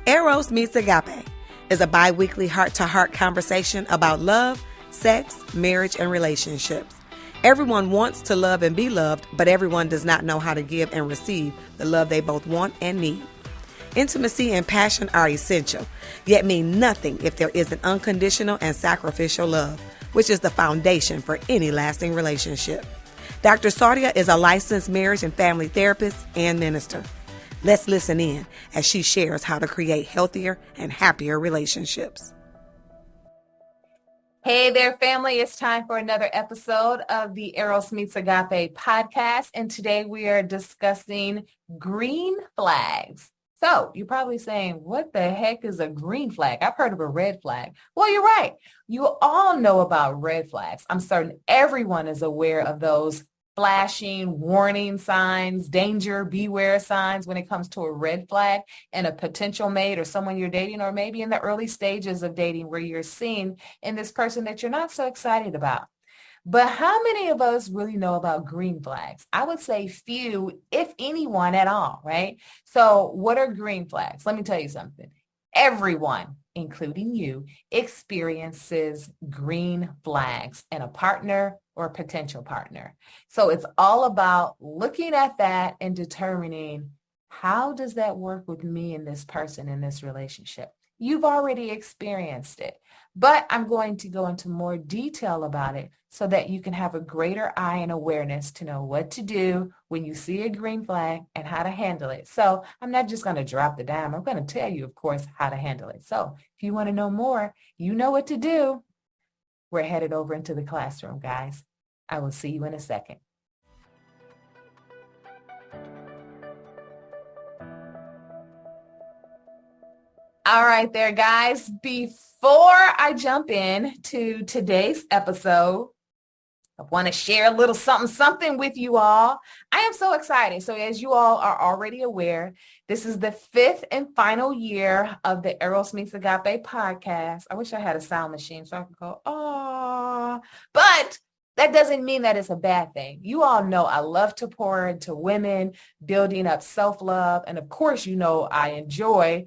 Eros Meets Agape is a bi-weekly heart-to-heart conversation about love, sex, marriage, and relationships. Everyone wants to love and be loved, but everyone does not know how to give and receive the love they both want and need. Intimacy and passion are essential, yet mean nothing if there isn't unconditional and sacrificial love, which is the foundation for any lasting relationship. Dr. Sardia is a licensed marriage and family therapist and minister. Let's listen in as she shares how to create healthier and happier relationships. Hey there, family. It's time for another episode of the Eros Meets Agape podcast. And today we are discussing green flags. So you're probably saying, what the heck is a green flag? I've heard of a red flag. Well, you're right. You all know about red flags. I'm certain everyone is aware of those flashing warning signs, danger, beware signs when it comes to a red flag and a potential mate or someone you're dating, or maybe in the early stages of dating where you're seeing in this person that you're not so excited about. But how many of us really know about green flags? I would say few, if anyone at all, right? So what are green flags? Let me tell you something. Everyone, including you, experiences green flags in a partner or a potential partner. So it's all about looking at that and determining, how does that work with me and this person in this relationship? You've already experienced it, but I'm going to go into more detail about it so that you can have a greater eye and awareness to know what to do when you see a green flag and how to handle it. So I'm not just going to drop the dime. I'm going to tell you, of course, how to handle it. So if you want to know more, you know what to do. We're headed over into the classroom, guys. I will see you in a second. All right there, guys. Before I jump in to today's episode, I want to share a little something with you all. I am so excited. So as you all are already aware, this is the 5th and final year of the Eros Meets Agape podcast. I wish I had a sound machine so I could go, oh, but that doesn't mean that it's a bad thing. You all know I love to pour into women, building up self-love. And of course, you know, I enjoy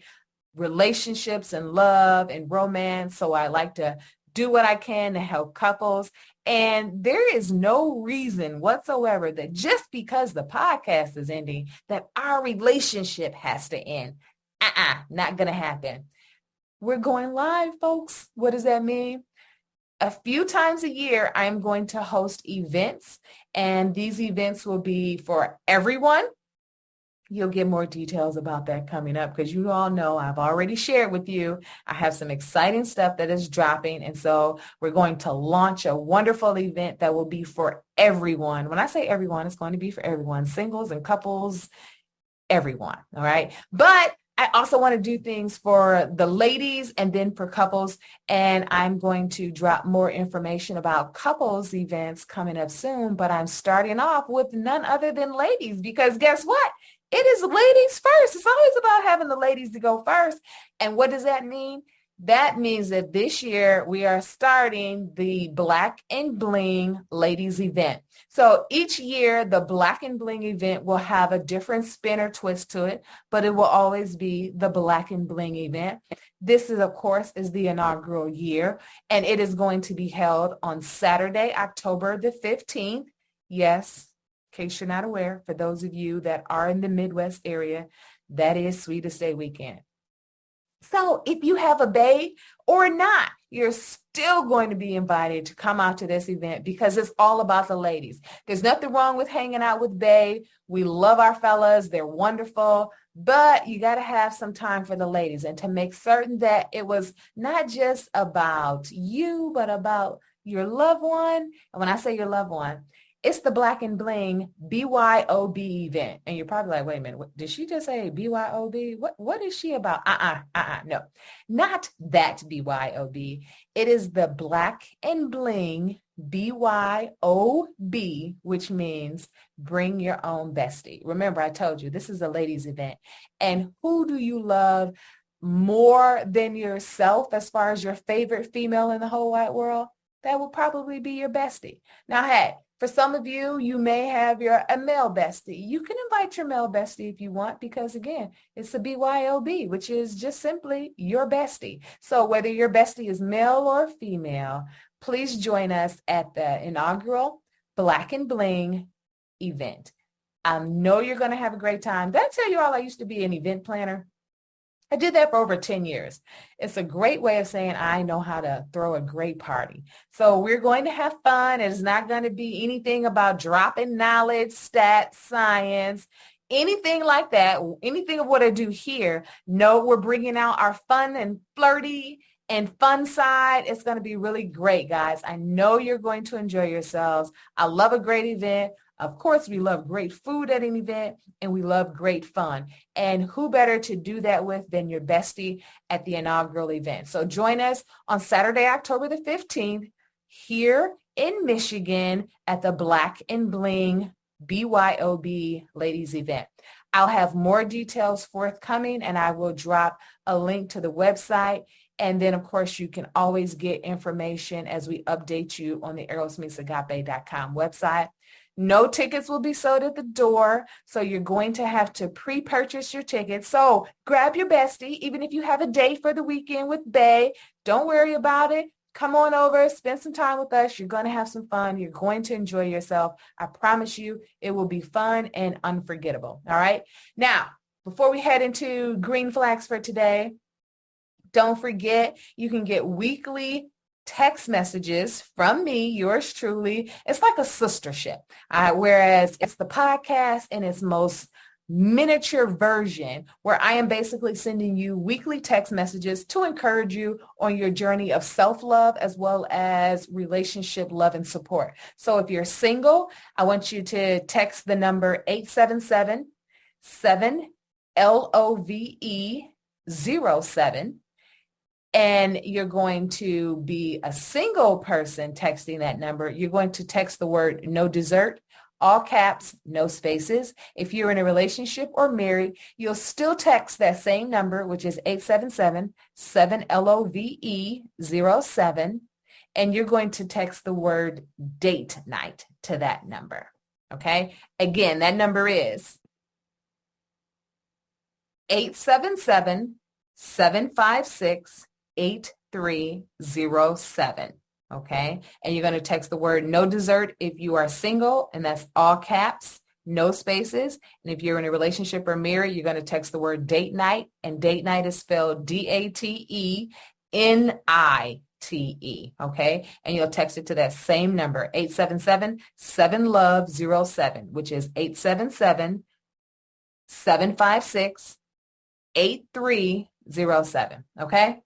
relationships and love and romance. So I like to do what I can to help couples. And there is no reason whatsoever that just because the podcast is ending, that our relationship has to end. Not going to happen. We're going live, folks. What does that mean? A few times a year, I'm going to host events, and these events will be for everyone. You'll get more details about that coming up because you all know I've already shared with you. I have some exciting stuff that is dropping. And so we're going to launch a wonderful event that will be for everyone. When I say everyone, it's going to be for everyone, singles and couples, everyone. All right. But I also want to do things for the ladies and then for couples. And I'm going to drop more information about couples events coming up soon. But I'm starting off with none other than ladies, because guess what? It is ladies first. It's always about having the ladies to go first. And what does that mean? That means that this year we are starting the Black and Bling Ladies event. So each year the Black and Bling event will have a different spin or twist to it, but it will always be the Black and Bling event. This is, of course, is the inaugural year, and it is going to be held on Saturday, October the 15th. Yes. In case you're not aware, for those of you that are in the Midwest area, that is Sweetest Day weekend. So if you have a bae or not, you're still going to be invited to come out to this event because it's all about the ladies. There's nothing wrong with hanging out with bae. We love our fellas. They're wonderful. But you got to have some time for the ladies, and to make certain that it was not just about you, but about your loved one. And when I say your loved one, it's the Black and Bling BYOB event. And you're probably like, wait a minute, did she just say BYOB? What is she about? No, not that BYOB. It is the Black and Bling BYOB, which means bring your own bestie. Remember, I told you this is a ladies event. And who do you love more than yourself as far as your favorite female in the whole wide world? That will probably be your bestie. Now, hey, For some of you, you may have a male bestie. You can invite your male bestie if you want, because again, it's a BYOB, which is just simply your bestie. So whether your bestie is male or female, please join us at the inaugural Black and Bling event. I know you're going to have a great time. Did I tell you all I used to be an event planner? I did that for over 10 years. It's a great way of saying I know how to throw a great party. So we're going to have fun. It's not going to be anything about dropping knowledge, stats, science, anything like that. Anything of what I do here. No, we're bringing out our fun and flirty and fun side. It's going to be really great, guys. I know you're going to enjoy yourselves. I love a great event. Of course, we love great food at an event, and we love great fun. And who better to do that with than your bestie at the inaugural event? So join us on Saturday, October the 15th, here in Michigan at the Black and Bling BYOB Ladies event. I'll have more details forthcoming, and I will drop a link to the website. And then, of course, you can always get information as we update you on the erosmeetsagape.com website. No tickets will be sold at the door, so you're going to have to pre-purchase your tickets. So grab your bestie, even if you have a date for the weekend with Bae. Don't worry about it. Come on over, spend some time with us. You're going to have some fun. You're going to enjoy yourself. I promise you it will be fun and unforgettable. All right. Now, before we head into green flags for today, don't forget you can get weekly text messages from me, yours truly. It's like a sistership, whereas it's the podcast in its most miniature version, where I am basically sending you weekly text messages to encourage you on your journey of self-love as well as relationship love and support. So if you're single, I want you to text the number 877-7LOVE07. And you're going to be a single person texting that number. You're going to text the word no dessert, all caps, no spaces. If you're in a relationship or married, you'll still text that same number, which is 877-7LOVE07. And you're going to text the word date night to that number. Okay. Again, that number is 877-756-8307. Okay. And you're going to text the word no dessert if you are single, and that's all caps, no spaces. And if you're in a relationship or married, you're going to text the word date night, and date night is spelled DATENITE. Okay. And you'll text it to that same number, 877-7LOVE07, which is 877-756-8307. Okay.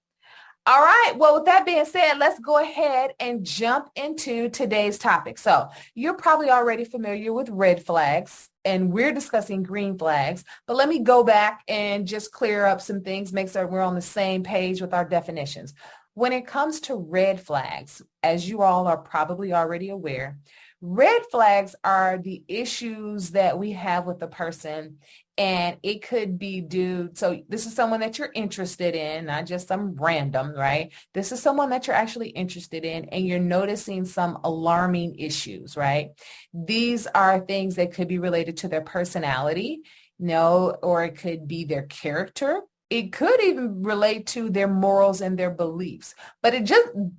All right. Well, with that being said, let's go ahead and jump into today's topic. So you're probably already familiar with red flags, and we're discussing green flags. But let me go back and just clear up some things, make sure we're on the same page with our definitions. When it comes to red flags, as you all are probably already aware, red flags are the issues that we have with the person, and it could be due, so this is someone that you're interested in, not just some random, right? This is someone that you're actually interested in, and you're noticing some alarming issues, right? These are things that could be related to their personality, or it could be their character. It could even relate to their morals and their beliefs, but it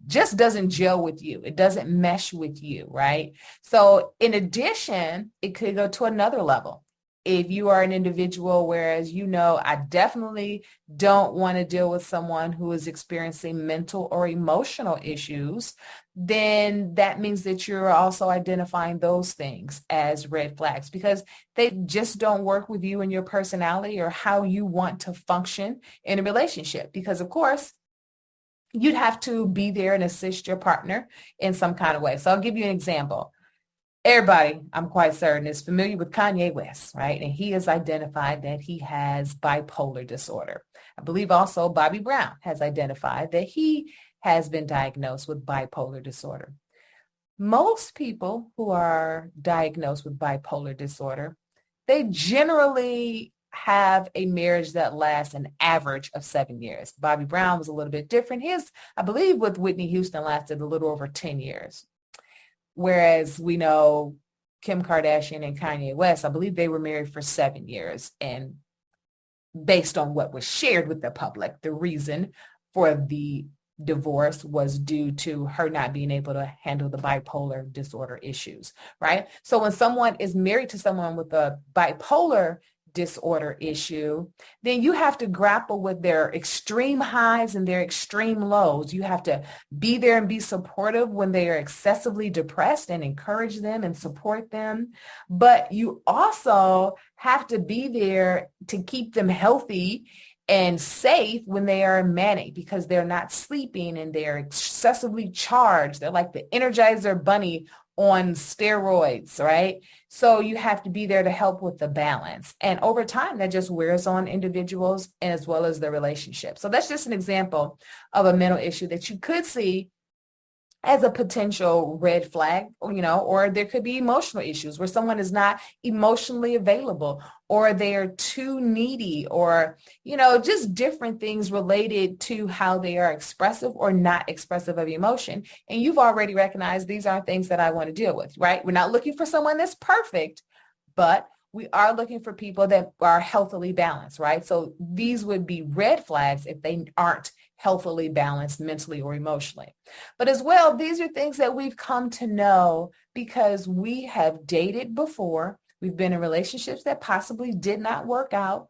just doesn't gel with you. It doesn't mesh with you, right? So in addition, it could go to another level. If you are an individual, whereas I definitely don't want to deal with someone who is experiencing mental or emotional issues, then that means that you're also identifying those things as red flags, because they just don't work with you and your personality or how you want to function in a relationship. Because of course, you'd have to be there and assist your partner in some kind of way. So I'll give you an example. Everybody, I'm quite certain, is familiar with Kanye West, right? And he has identified that he has bipolar disorder. I believe also Bobby Brown has identified that he has been diagnosed with bipolar disorder. Most people who are diagnosed with bipolar disorder, they generally have a marriage that lasts an average of 7 years. Bobby Brown was a little bit different. His, I believe, with Whitney Houston lasted a little over 10 years. Whereas we know Kim Kardashian and Kanye West, I believe they were married for 7 years. And based on what was shared with the public, the reason for the divorce was due to her not being able to handle the bipolar disorder issues, right? So when someone is married to someone with a bipolar disorder issue, then you have to grapple with their extreme highs and their extreme lows. You have to be there and be supportive when they are excessively depressed and encourage them and support them. But you also have to be there to keep them healthy and safe when they are manic, because they're not sleeping and they're excessively charged. They're like the Energizer Bunny on steroids, right? So you have to be there to help with the balance. And over time, that just wears on individuals as well as the relationship. So that's just an example of a mental issue that you could see as a potential red flag, or there could be emotional issues where someone is not emotionally available, or they're too needy, or, just different things related to how they are expressive or not expressive of emotion. And you've already recognized these are things that I want to deal with, right? We're not looking for someone that's perfect, but we are looking for people that are healthily balanced, right? So these would be red flags if they aren't healthily balanced mentally or emotionally. But as well, these are things that we've come to know because we have dated before. We've been in relationships that possibly did not work out.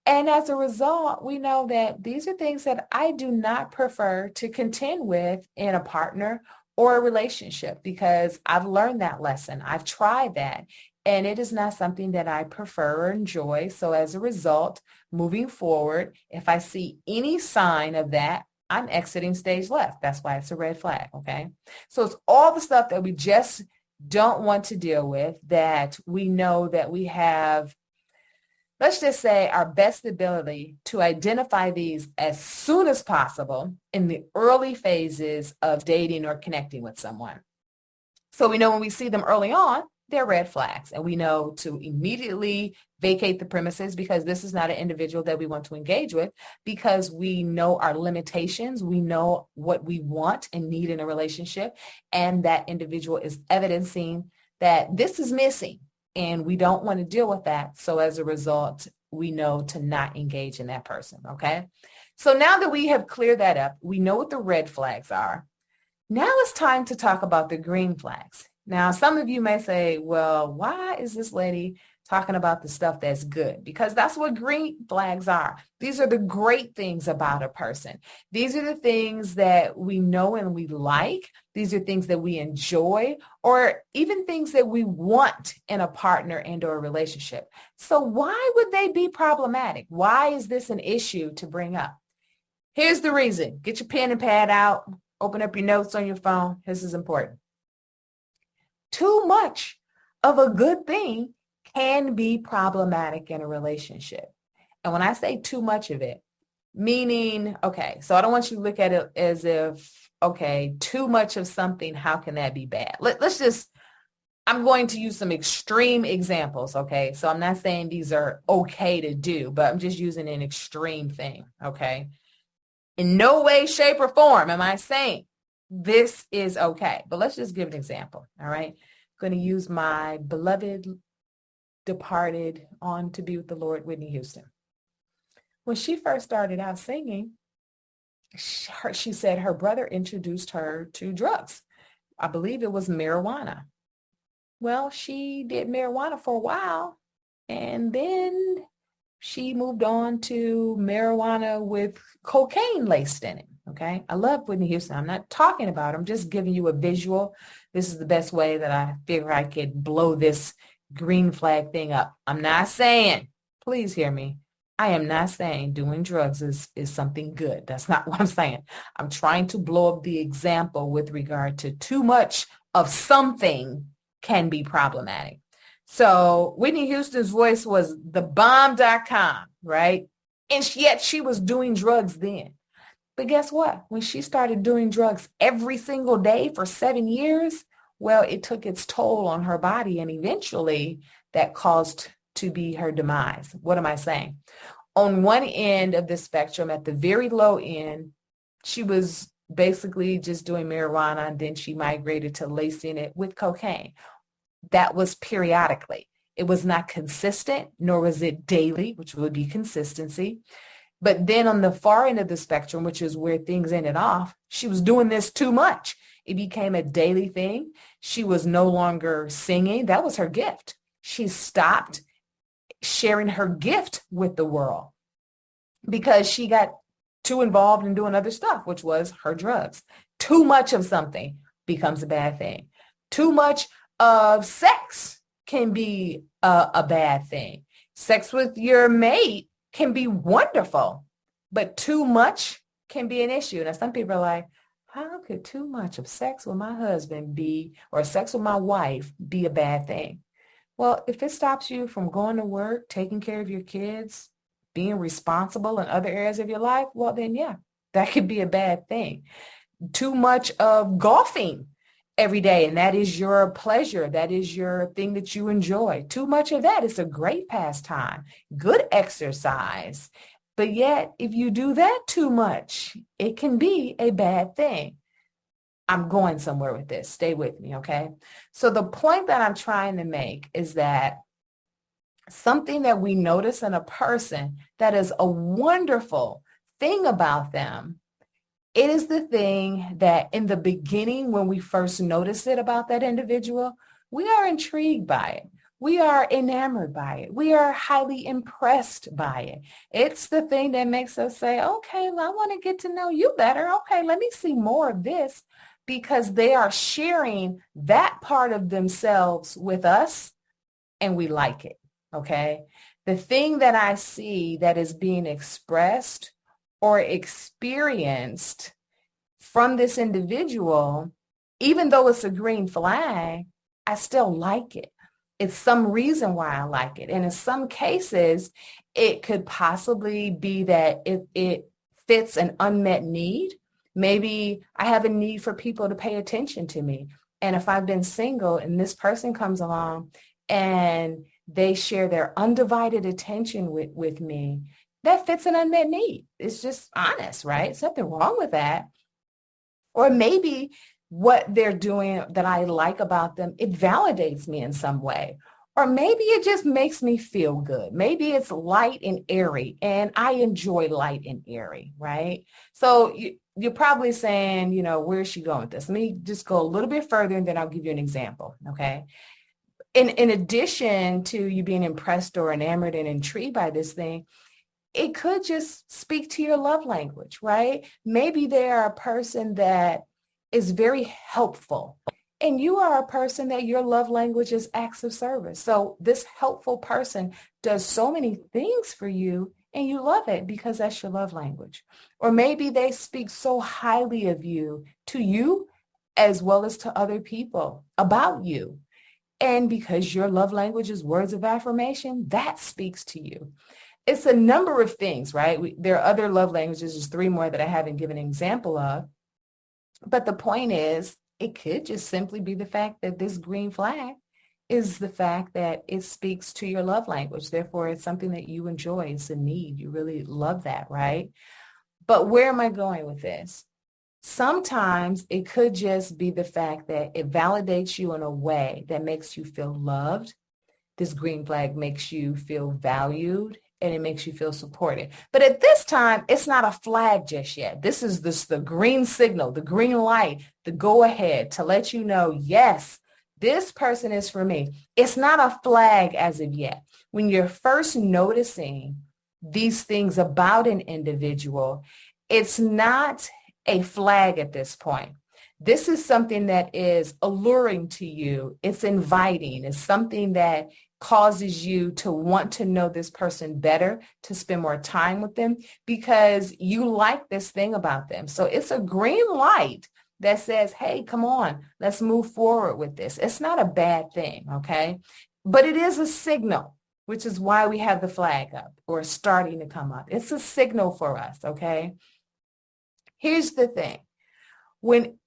And as a result, we know that these are things that I do not prefer to contend with in a partner or a relationship, because I've learned that lesson. I've tried that. And it is not something that I prefer or enjoy. So as a result, moving forward, if I see any sign of that, I'm exiting stage left. That's why it's a red flag, okay? So it's all the stuff that we just don't want to deal with, that we know that we have, let's just say, our best ability to identify these as soon as possible in the early phases of dating or connecting with someone. So we know when we see them early on, they're red flags, and we know to immediately vacate the premises, because this is not an individual that we want to engage with, because we know our limitations, we know what we want and need in a relationship, and that individual is evidencing that this is missing, and we don't want to deal with that. So as a result, we know to not engage in that person, okay? So now that we have cleared that up, we know what the red flags are. Now it's time to talk about the green flags. Now, some of you may say, well, why is this lady talking about the stuff that's good? Because that's what green flags are. These are the great things about a person. These are the things that we know and we like. These are things that we enjoy, or even things that we want in a partner and or a relationship. So why would they be problematic? Why is this an issue to bring up? Here's the reason. Get your pen and pad out. Open up your notes on your phone. This is important. Too much of a good thing can be problematic in a relationship. And when I say too much of it, meaning, okay, so I don't want you to look at it as if, okay, too much of something, how can that be bad? I'm going to use some extreme examples, okay? So I'm not saying these are okay to do, but I'm just using an extreme thing, okay? In no way, shape, or form am I saying this is okay. But let's just give an example, all right? I'm going to use my beloved, departed, on to be with the Lord, Whitney Houston. When she first started out singing, she said her brother introduced her to drugs. I believe it was marijuana. Well, she did marijuana for a while, and then she moved on to marijuana with cocaine laced in it, okay? I love Whitney Houston. I'm not talking about her. I'm just giving you a visual. This is the best way that I figure I could blow this green flag thing up. I'm not saying, please hear me, I am not saying doing drugs is something good. That's not what I'm saying. I'm trying to blow up the example with regard to too much of something can be problematic. So Whitney Houston's voice was thebomb.com, right? And yet she was doing drugs then. But guess what? When she started doing drugs every single day for 7 years, well, it took its toll on her body, and eventually that caused to be her demise. What am I saying? On one end of the spectrum, at the very low end, she was basically just doing marijuana, and then she migrated to lacing it with cocaine. That was periodically. It was not consistent, nor was it daily, which would be consistency. But then on the far end of the spectrum, which is where things ended off, she was doing this too much. It became a daily thing. She was no longer singing. That was her gift. She stopped sharing her gift with the world because she got too involved in doing other stuff, which was her drugs. Too much of something becomes a bad thing. Too much of sex can be a bad thing. Sex with your mate can be wonderful, but too much can be an issue. Now, some people are like, how could too much of sex with my husband be, or sex with my wife be a bad thing? Well, if it stops you from going to work, taking care of your kids, being responsible in other areas of your life, well, then yeah, that could be a bad thing. Too much of golfing every day, and that is your pleasure. That is your thing that you enjoy. Too much of that is a great pastime, good exercise. But yet, if you do that too much, it can be a bad thing. I'm going somewhere with this. Stay with me, okay? So the point that I'm trying to make is that something that we notice in a person that is a wonderful thing about them, it is the thing that in the beginning, when we first notice it about that individual, we are intrigued by it. We are enamored by it. We are highly impressed by it. It's the thing that makes us say, okay, well, I want to get to know you better. Okay, let me see more of this, because they are sharing that part of themselves with us and we like it, okay? The thing that I see that is being expressed or experienced from this individual, even though it's a green flag, I still like it. It's some reason why I like it. And in some cases, it could possibly be that it fits an unmet need. Maybe I have a need for people to pay attention to me. And if I've been single and this person comes along and they share their undivided attention with me, that fits an unmet need. It's just honest, right? There's nothing wrong with that. Or maybe what they're doing that I like about them, it validates me in some way. Or maybe it just makes me feel good. Maybe it's light and airy, and I enjoy light and airy, right? So you're probably saying, where is she going with this? Let me just go a little bit further, and then I'll give you an example, okay? In addition to you being impressed or enamored and intrigued by this thing, it could just speak to your love language, right? Maybe they are a person that is very helpful, and you are a person that your love language is acts of service. So this helpful person does so many things for you, and you love it because that's your love language. Or maybe they speak so highly of you, to you as well as to other people, about you. And because your love language is words of affirmation, that speaks to you. It's a number of things, right? There are other love languages. There's 3 more that I haven't given an example of. But the point is, it could just simply be the fact that this green flag is the fact that it speaks to your love language. Therefore, it's something that you enjoy. It's a need. You really love that, right? But where am I going with this? Sometimes it could just be the fact that it validates you in a way that makes you feel loved. This green flag makes you feel valued, and it makes you feel supported. But at this time, it's not a flag just yet. This is the green signal, the green light, the go ahead to let you know, yes, this person is for me. It's not a flag as of yet. When you're first noticing these things about an individual, it's not a flag at this point. This is something that is alluring to you. It's inviting. It's something that causes you to want to know this person better, to spend more time with them because you like this thing about them. So it's a green light that says, hey, come on, let's move forward with this. It's not a bad thing, okay? But it is a signal, which is why we have the flag up or starting to come up. It's a signal for us, okay? Here's the thing. When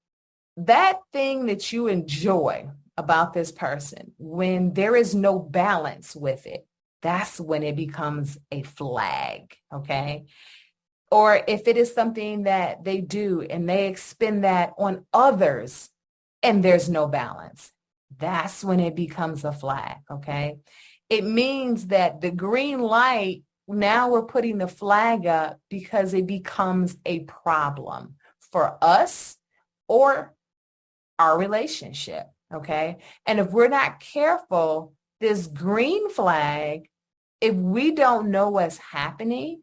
that thing that you enjoy about this person, when there is no balance with it, that's when it becomes a flag, okay? or if it is something that they do and they expend that on others and there's no balance, that's when it becomes a flag, okay? It means that the green light, now we're putting the flag up because it becomes a problem for us or our relationship, okay? And if we're not careful, this green flag, if we don't know what's happening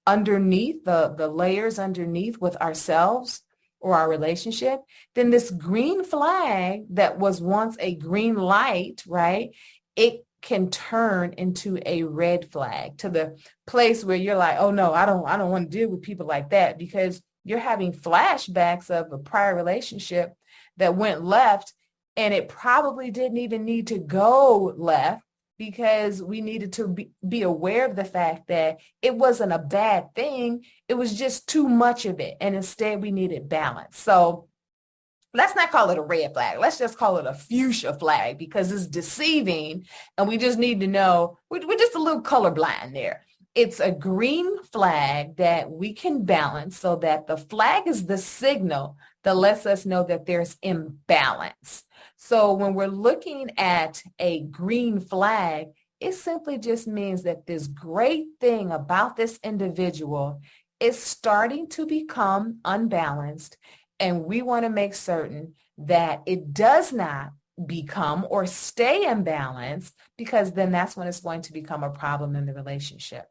underneath the layers underneath with ourselves or our relationship, then this green flag that was once a green light, right? It can turn into a red flag, to the place where you're like, oh no, I don't want to deal with people like that, because you're having flashbacks of a prior relationship that went left, and it probably didn't even need to go left, because we needed to be aware of the fact that it wasn't a bad thing. It was just too much of it. And instead we needed balance. So let's not call it a red flag. Let's just call it a fuchsia flag, because it's deceiving. And we just need to know, we're just a little colorblind there. It's a green flag that we can balance, so that the flag is the signal that lets us know that there's imbalance. So when we're looking at a green flag, it simply just means that this great thing about this individual is starting to become unbalanced. And we want to make certain that it does not become or stay imbalanced, because then that's when it's going to become a problem in the relationship.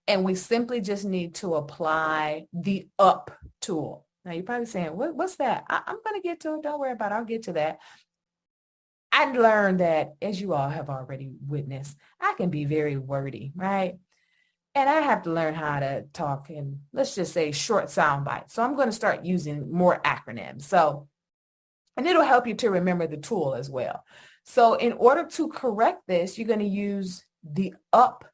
And we simply just need to apply the up tool. Now you're probably saying, what's that? I'm going to get to it. Don't worry about it. I'll get to that. I learned that, as you all have already witnessed, I can be very wordy, right? And I have to learn how to talk in, let's just say, short sound bites. So I'm going to start using more acronyms. So, and it'll help you to remember the tool as well. So in order to correct this, you're going to use the UP,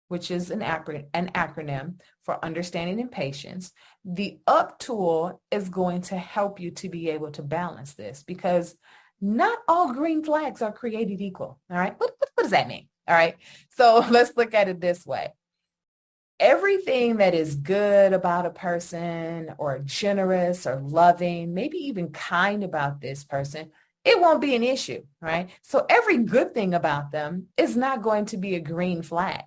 which is an acronym for understanding and patience. The UP tool is going to help you to be able to balance this, because not all green flags are created equal. All right. What does that mean? All right. So let's look at it this way. Everything that is good about a person, or generous or loving, maybe even kind about this person, it won't be an issue, right? So every good thing about them is not going to be a green flag.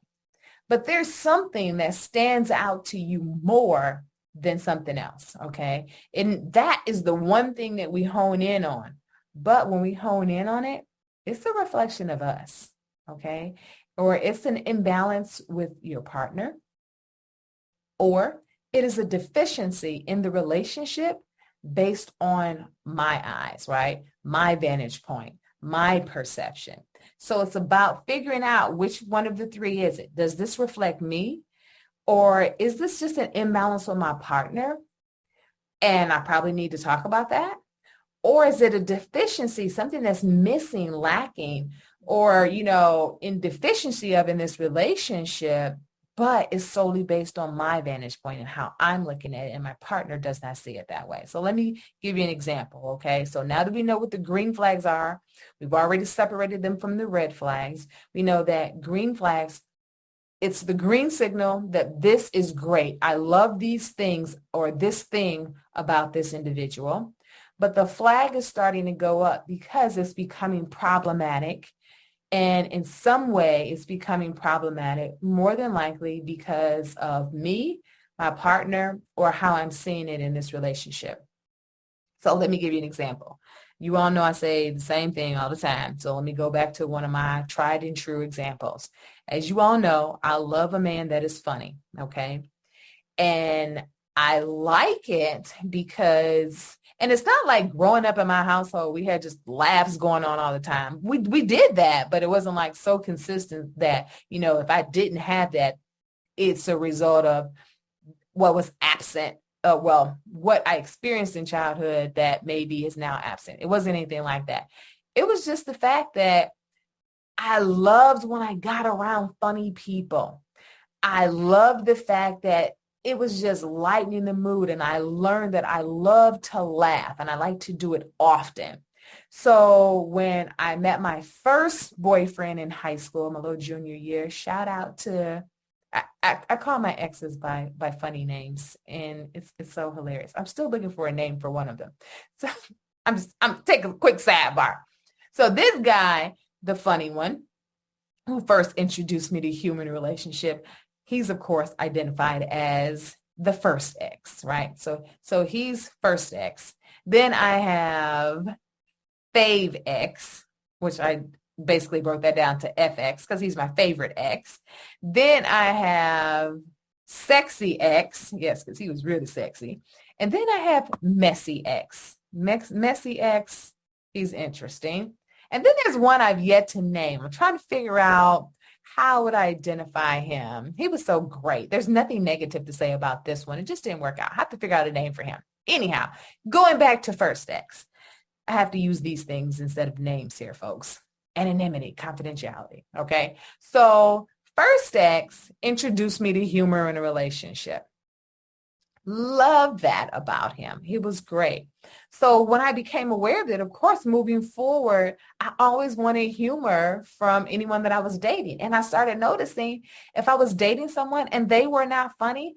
But there's something that stands out to you more than something else, okay? And that is the one thing that we hone in on. But when we hone in on it, it's a reflection of us, okay? Or it's an imbalance with your partner, or it is a deficiency in the relationship based on my eyes, right? My vantage point, my perception. So it's about figuring out which one of the three is it. Does this reflect me? Or is this just an imbalance with my partner? And I probably need to talk about that. Or is it a deficiency, something that's missing, lacking, or, in deficiency of in this relationship, but it's solely based on my vantage point and how I'm looking at it, and my partner does not see it that way. So let me give you an example, okay? So now that we know what the green flags are, we've already separated them from the red flags. We know that green flags, it's the green signal that this is great. I love these things, or this thing about this individual. But the flag is starting to go up because it's becoming problematic. And in some way, it's becoming problematic, more than likely because of me, my partner, or how I'm seeing it in this relationship. So let me give you an example. You all know I say the same thing all the time. So let me go back to one of my tried and true examples. As you all know, I love a man that is funny, okay? And I like it because, and it's not like growing up in my household, we had just laughs going on all the time. We did that, but it wasn't like so consistent that, if I didn't have that, it's a result of what was absent. What I experienced in childhood that maybe is now absent. It wasn't anything like that. It was just the fact that I loved when I got around funny people. I loved the fact that it was just lightening the mood, and I learned that I love to laugh, and I like to do it often. So when I met my first boyfriend in high school, my little junior year, shout out to I call my exes by funny names, and it's so hilarious. I'm still looking for a name for one of them. So I'm taking a quick sidebar. So this guy, the funny one, who first introduced me to human relationship, he's of course identified as the first ex, right? So he's first ex. Then I have fave ex, which I basically broke that down to FX because he's my favorite ex. Then I have sexy ex, yes, because he was really sexy. And then I have messy ex. Messy ex, he's interesting. And then there's one I've yet to name. I'm trying to figure out how would I identify him. He was so great. There's nothing negative to say about this one. It just didn't work out. I have to figure out a name for him. Anyhow, going back to first ex, I have to use these things instead of names here, folks. Anonymity, confidentiality, okay? So first ex introduced me to humor in a relationship. Love that about him. He was great. So when I became aware of it, of course, moving forward, I always wanted humor from anyone that I was dating. And I started noticing if I was dating someone and they were not funny,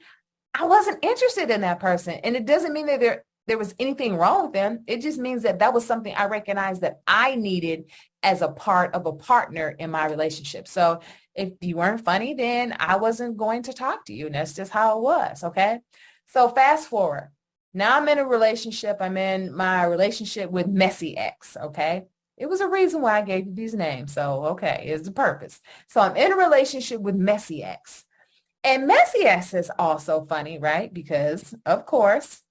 I wasn't interested in that person. And it doesn't mean that there was anything wrong with them. It just means that that was something I recognized that I needed as a part of a partner in my relationship. So if you weren't funny, then I wasn't going to talk to you. And that's just how it was, okay? So fast forward. Now I'm in a relationship. I'm in my relationship with messy ex, okay? It was a reason why I gave you these names. So, okay, it's the purpose. So I'm in a relationship with messy ex. And messy ex is also funny, right? Because, of course,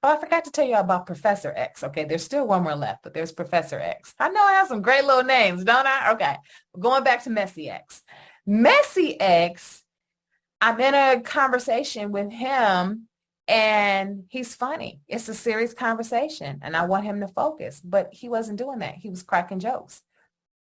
oh, I forgot to tell you about Professor X. Okay, there's still one more left, but there's Professor X. I know I have some great little names, don't I? Okay, going back to Messy X. Messy X, I'm in a conversation with him and he's funny. It's a serious conversation and I want him to focus, but he wasn't doing that. He was cracking jokes.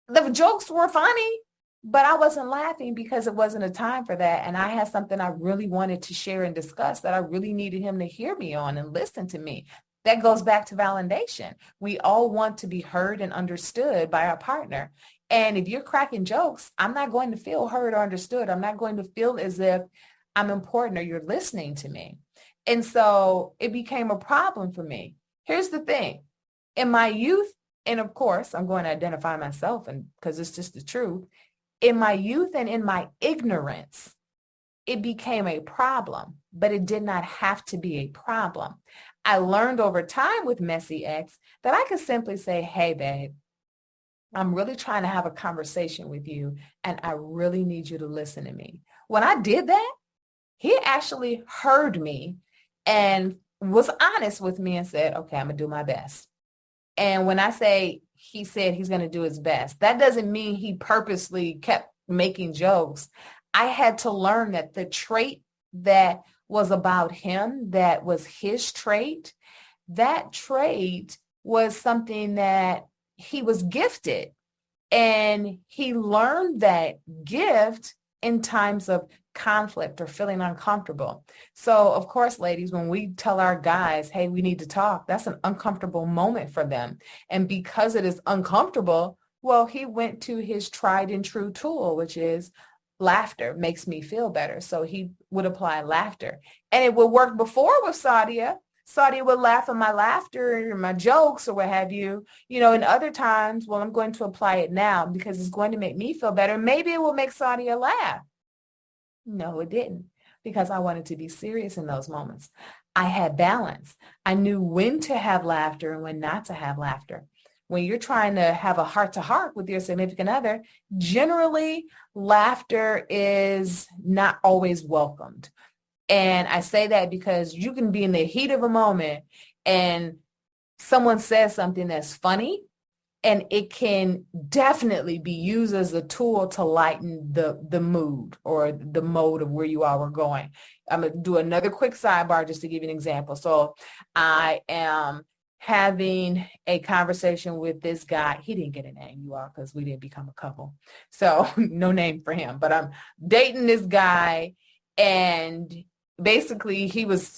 The jokes were funny, but I wasn't laughing because it wasn't a time for that. And I had something I really wanted to share and discuss that I really needed him to hear me on and listen to me. That goes back to validation. We all want to be heard and understood by our partner. And if you're cracking jokes, I'm not going to feel heard or understood. I'm not going to feel as if I'm important or you're listening to me. And so it became a problem for me. Here's the thing. In my youth, and of course, I'm going to identify myself and because it's just the truth. In my youth and in my ignorance, it became a problem, but it did not have to be a problem. I learned over time with Messy X that I could simply say, hey, babe, I'm really trying to have a conversation with you, and I really need you to listen to me. When I did that, he actually heard me and was honest with me and said, okay, I'm going to do my best. And when I say he said he's going to do his best, that doesn't mean he purposely kept making jokes. I had to learn that the trait that was about him, that was his trait, that trait was something that he was gifted. And he learned that gift in times of conflict or feeling uncomfortable. So of course, ladies, when we tell our guys, hey, we need to talk, that's an uncomfortable moment for them. And because it is uncomfortable, well, he went to his tried and true tool, which is laughter makes me feel better. So he would apply laughter. And it would work before with Sadia. Sadia would laugh at my laughter or my jokes or what have you, and other times, well, I'm going to apply it now because it's going to make me feel better. Maybe it will make Sadia laugh. No, it didn't, because I wanted to be serious in those moments. I had balance. I knew when to have laughter and when not to have laughter. When you're trying to have a heart-to-heart with your significant other, generally laughter is not always welcomed. And I say that because you can be in the heat of a moment and someone says something that's funny, and it can definitely be used as a tool to lighten the mood or the mode of where you all were going. I'm going to do another quick sidebar just to give you an example. So I am having a conversation with this guy. He didn't get a name, you all, because we didn't become a couple. So no name for him. But I'm dating this guy, and basically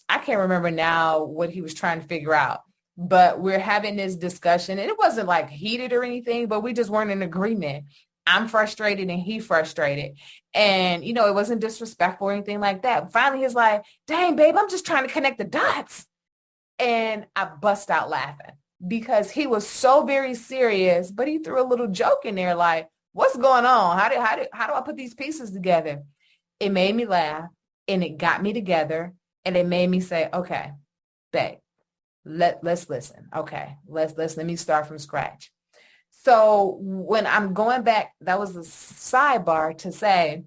I can't remember now what he was trying to figure out. But we're having this discussion, and it wasn't like heated or anything, but we just weren't in agreement. I'm frustrated and he frustrated. And, it wasn't disrespectful or anything like that. Finally, he's like, dang, babe, I'm just trying to connect the dots. And I bust out laughing because he was so very serious, but he threw a little joke in there like, what's going on? How do I put these pieces together? It made me laugh and it got me together and it made me say, okay, babe, let's listen. Okay, let me start from scratch. So when I'm going back, that was a sidebar to say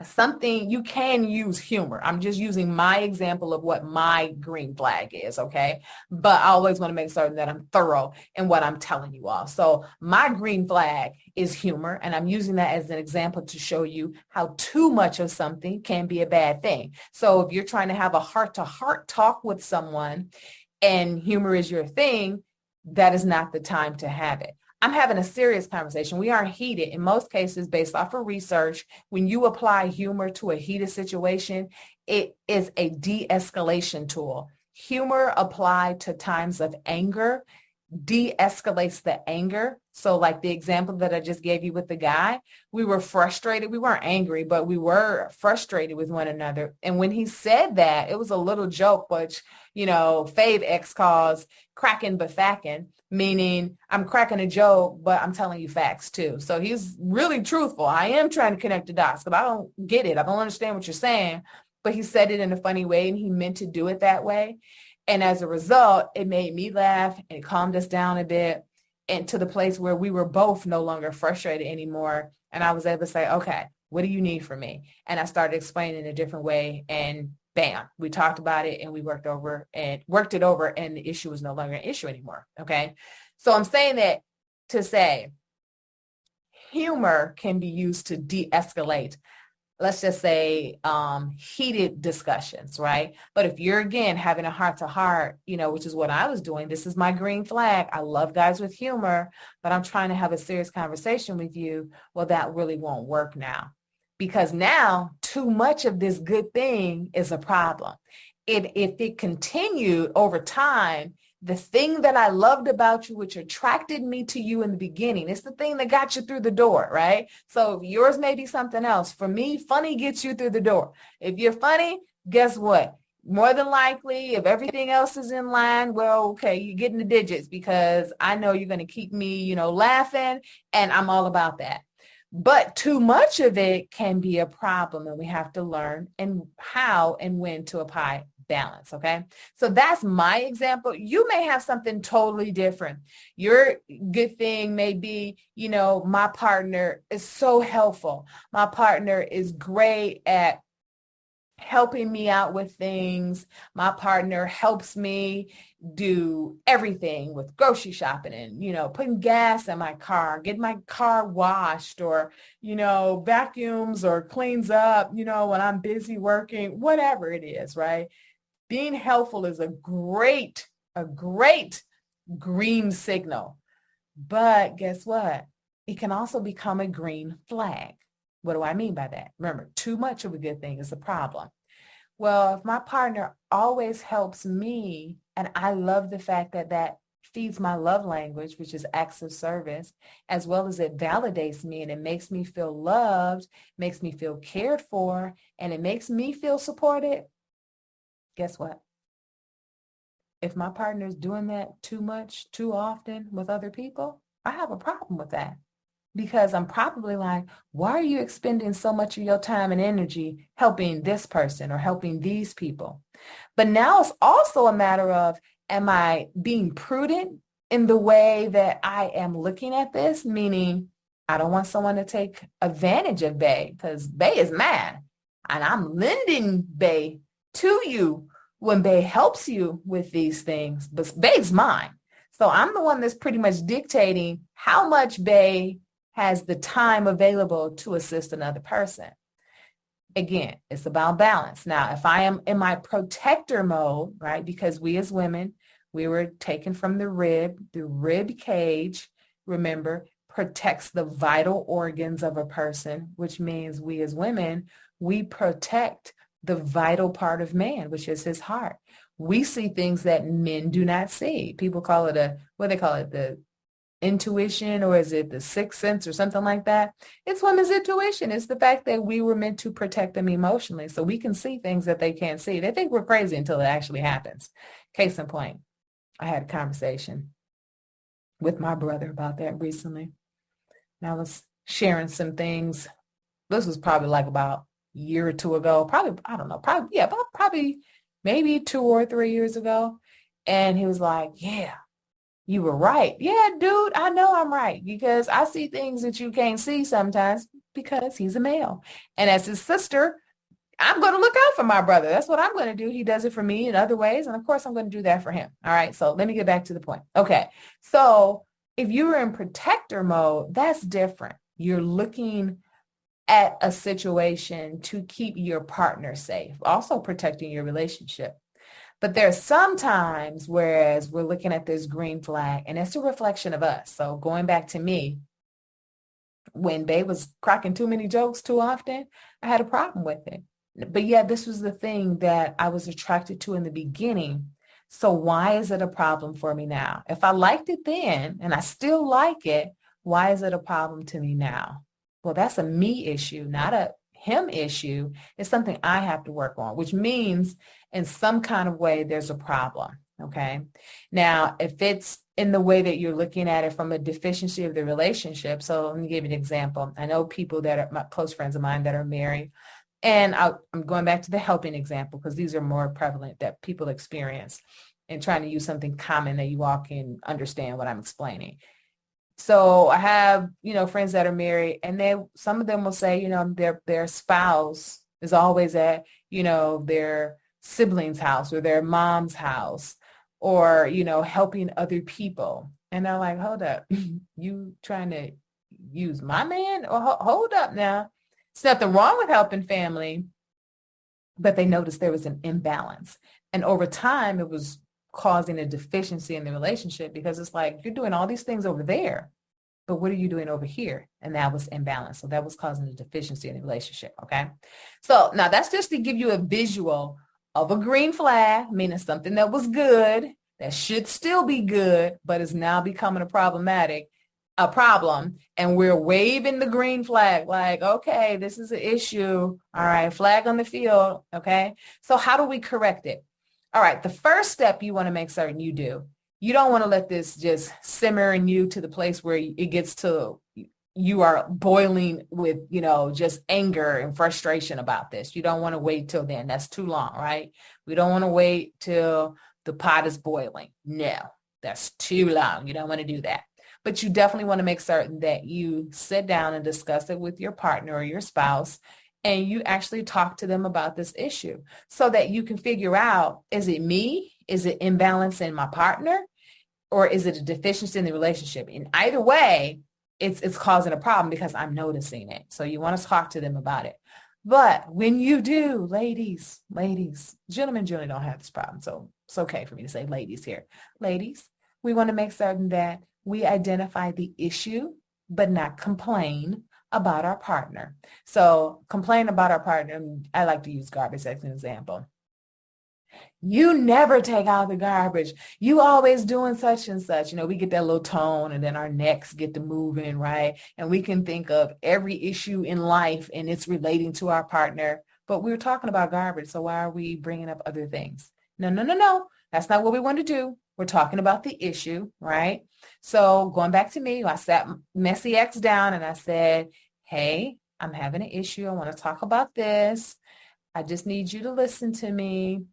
something, you can use humor. I'm just using my example of what my green flag is, okay? But I always want to make certain that I'm thorough in what I'm telling you all. So my green flag is humor, and I'm using that as an example to show you how too much of something can be a bad thing. So if you're trying to have a heart-to-heart talk with someone and humor is your thing, that is not the time to have it. I'm having a serious conversation. We aren't heated. In most cases, based off of research, when you apply humor to a heated situation, it is a de-escalation tool. Humor applied to times of anger de-escalates the anger. So like the example that I just gave you with the guy, we were frustrated. We weren't angry, but we were frustrated with one another. And when he said that, it was a little joke, which, Fave X calls cracking but facking, meaning I'm cracking a joke, but I'm telling you facts too. So he's really truthful. I am trying to connect the dots, but I don't get it. I don't understand what you're saying, but he said it in a funny way and he meant to do it that way. And as a result, it made me laugh and it calmed us down a bit and to the place where we were both no longer frustrated anymore. And I was able to say, okay, what do you need from me? And I started explaining in a different way and bam, we talked about it and we worked it over and the issue was no longer an issue anymore. Okay. So I'm saying that to say humor can be used to de-escalate, let's just say, heated discussions, right? But if you're, again, having a heart-to-heart, which is what I was doing, this is my green flag. I love guys with humor, but I'm trying to have a serious conversation with you. Well, that really won't work now because now too much of this good thing is a problem. If it continued over time, the thing that I loved about you, which attracted me to you in the beginning, it's the thing that got you through the door, right? So yours may be something else. For me, funny gets you through the door. If you're funny, guess what? More than likely, if everything else is in line, well, okay, you're getting the digits because I know you're going to keep me, laughing, and I'm all about that. But too much of it can be a problem, and we have to learn and how and when to apply balance. Okay. So that's my example. You may have something totally different. Your good thing may be, my partner is so helpful. My partner is great at helping me out with things. My partner helps me do everything with grocery shopping and, putting gas in my car, getting my car washed or, vacuums or cleans up, when I'm busy working, whatever it is, right? Being helpful is a great green signal. But guess what? It can also become a green flag. What do I mean by that? Remember, too much of a good thing is a problem. Well, if my partner always helps me, and I love the fact that feeds my love language, which is acts of service, as well as it validates me and it makes me feel loved, makes me feel cared for, and it makes me feel supported. Guess what? If my partner is doing that too much, too often with other people, I have a problem with that because I'm probably like, why are you expending so much of your time and energy helping this person or helping these people? But now it's also a matter of, am I being prudent in the way that I am looking at this? Meaning, I don't want someone to take advantage of Bae because Bae is mine and I'm lending Bae to you when Bae helps you with these things, but Bae's mine. So I'm the one that's pretty much dictating how much Bae has the time available to assist another person. Again, it's about balance. Now, if I am in my protector mode, right, because we as women, we were taken from the rib cage, remember, protects the vital organs of a person, which means we as women, we protect the vital part of man, which is his heart. We see things that men do not see. People call it intuition, or is it the sixth sense or something like that? It's women's intuition. It's the fact that we were meant to protect them emotionally so we can see things that they can't see. They think we're crazy until it actually happens. Case in point, I had a conversation with my brother about that recently. And I was sharing some things. This was probably like about a year or two ago. Probably, I don't know, probably maybe 2 or 3 years ago. And he was like, yeah, you were right. Yeah, dude, I know I'm right because I see things that you can't see sometimes because he's a male. And as his sister, I'm going to look out for my brother. That's what I'm going to do. He does it for me in other ways. And of course, I'm going to do that for him. All right. So let me get back to the point. Okay. So if you were in protector mode, that's different. You're looking at a situation to keep your partner safe, also protecting your relationship. But there's some times whereas we're looking at this green flag and it's a reflection of us. So going back to me, when Babe was cracking too many jokes too often, I had a problem with it. But yet this was the thing that I was attracted to in the beginning. So why is it a problem for me now? If I liked it then and I still like it, why is it a problem to me now? Well, that's a me issue, not a him issue. It's something I have to work on, which means in some kind of way there's a problem. Okay. Now, if it's in the way that you're looking at it from a deficiency of the relationship. So let me give you an example. I know people that are my close friends of mine that are married. And I'm going back to the helping example because these are more prevalent that people experience, and trying to use something common that you all can understand what I'm explaining. So I have, friends that are married, and some of them will say, their spouse is always at, their sibling's house or their mom's house, or, helping other people. And they're like, hold up, you trying to use my man? Or hold up now. There's nothing wrong with helping family, but they noticed there was an imbalance. And over time, it was causing a deficiency in the relationship because it's like, you're doing all these things over there, but what are you doing over here? And that was imbalance. So that was causing a deficiency in the relationship. Okay. So now that's just to give you a visual of a green flag, meaning something that was good, that should still be good, but is now becoming a problem, and we're waving the green flag like, okay, this is an issue. All right, flag on the field. Okay. So how do we correct it? All right. The first step you want to make certain you do. You don't want to let this just simmer in you to the place where it gets to you are boiling with, just anger and frustration about this. You don't want to wait till then. That's too long, right? We don't want to wait till the pot is boiling. No, that's too long. You don't want to do that. But you definitely want to make certain that you sit down and discuss it with your partner or your spouse, and you actually talk to them about this issue so that you can figure out, is it me? Is it imbalance in my partner? Or is it a deficiency in the relationship? In either way, it's causing a problem because I'm noticing it. So you want to talk to them about it. But when you do, ladies, gentlemen generally don't have this problem. So it's okay for me to say ladies here. Ladies, we want to make certain that we identify the issue, but not complain about our partner. So complain about our partner. I like to use garbage as an example. You never take out the garbage. You always doing such and such. We get that little tone, and then our necks get to moving, right? And we can think of every issue in life and it's relating to our partner. But we were talking about garbage. So why are we bringing up other things? No. That's not what we want to do. We're talking about the issue, right? So going back to me, I sat Messy X down and I said, hey, I'm having an issue. I want to talk about this. I just need you to listen to me.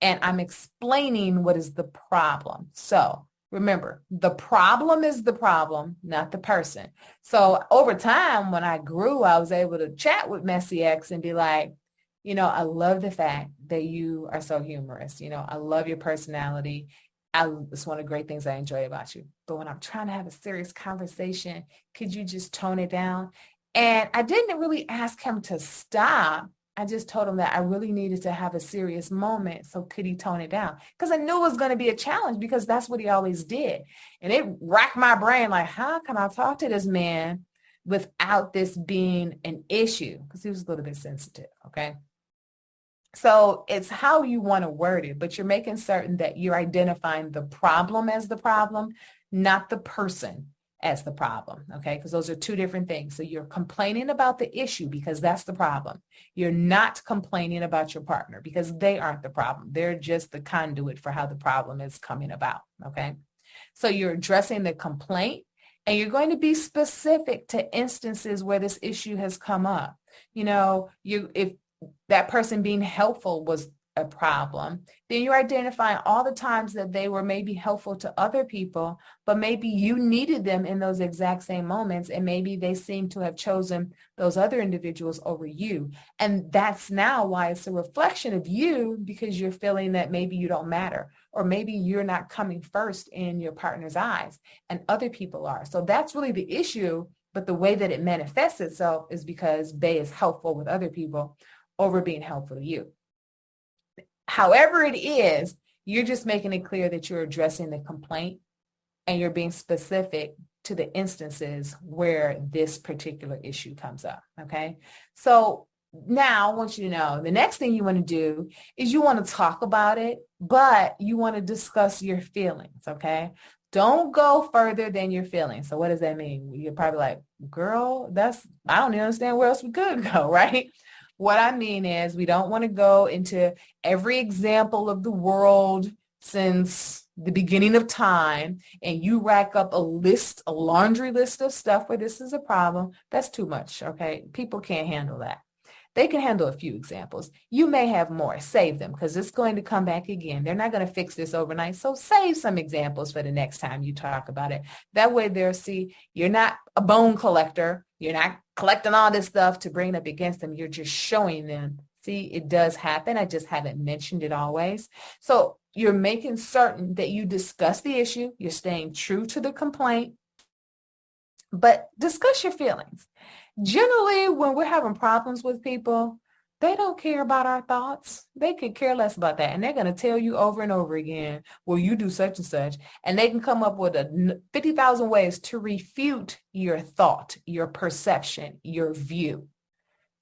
And I'm explaining what is the problem. So remember, the problem is the problem, not the person. So over time, when I grew, I was able to chat with Messy X and be like, I love the fact that you are so humorous. I love your personality. It's one of the great things I enjoy about you. But when I'm trying to have a serious conversation, could you just tone it down? And I didn't really ask him to stop. I just told him that I really needed to have a serious moment. So could he tone it down? Because I knew it was going to be a challenge because that's what he always did. And it racked my brain like, how can I talk to this man without this being an issue? Because he was a little bit sensitive. Okay. So it's how you want to word it, but you're making certain that you're identifying the problem as the problem, not the person. as the problem, okay? Because those are two different things. So you're complaining about the issue because that's the problem. You're not complaining about your partner because they aren't the problem. They're just the conduit for how the problem is coming about, okay? So you're addressing the complaint, and you're going to be specific to instances where this issue has come up. If that person being helpful was a problem, then you're identifying all the times that they were maybe helpful to other people, but maybe you needed them in those exact same moments, and maybe they seem to have chosen those other individuals over you. And that's now why it's a reflection of you, because you're feeling that maybe you don't matter, or maybe you're not coming first in your partner's eyes and other people are. So that's really the issue. But the way that it manifests itself is because Bay is helpful with other people over being helpful to you. However it is, you're just making it clear that you're addressing the complaint and you're being specific to the instances where this particular issue comes up, okay? So now I want you to know the next thing you want to do is you want to talk about it, but you want to discuss your feelings, okay? Don't go further than your feelings. So what does that mean? You're probably like, girl, I don't even understand where else we could go, right? What I mean is we don't want to go into every example of the world since the beginning of time, and you rack up a laundry list of stuff where this is a problem. That's too much, okay? People can't handle that. They can handle a few examples. You may have more. Save them, because it's going to come back again. They're not going to fix this overnight. So save some examples for the next time you talk about it. That way they'll see you're not a bone collector. You're not collecting all this stuff to bring up against them. You're just showing them, see, it does happen. I just haven't mentioned it always. So you're making certain that you discuss the issue. You're staying true to the complaint, but discuss your feelings. Generally, when we're having problems with people, they don't care about our thoughts. They could care less about that. And they're going to tell you over and over again, well, you do such and such. And they can come up with 50,000 ways to refute your thought, your perception, your view.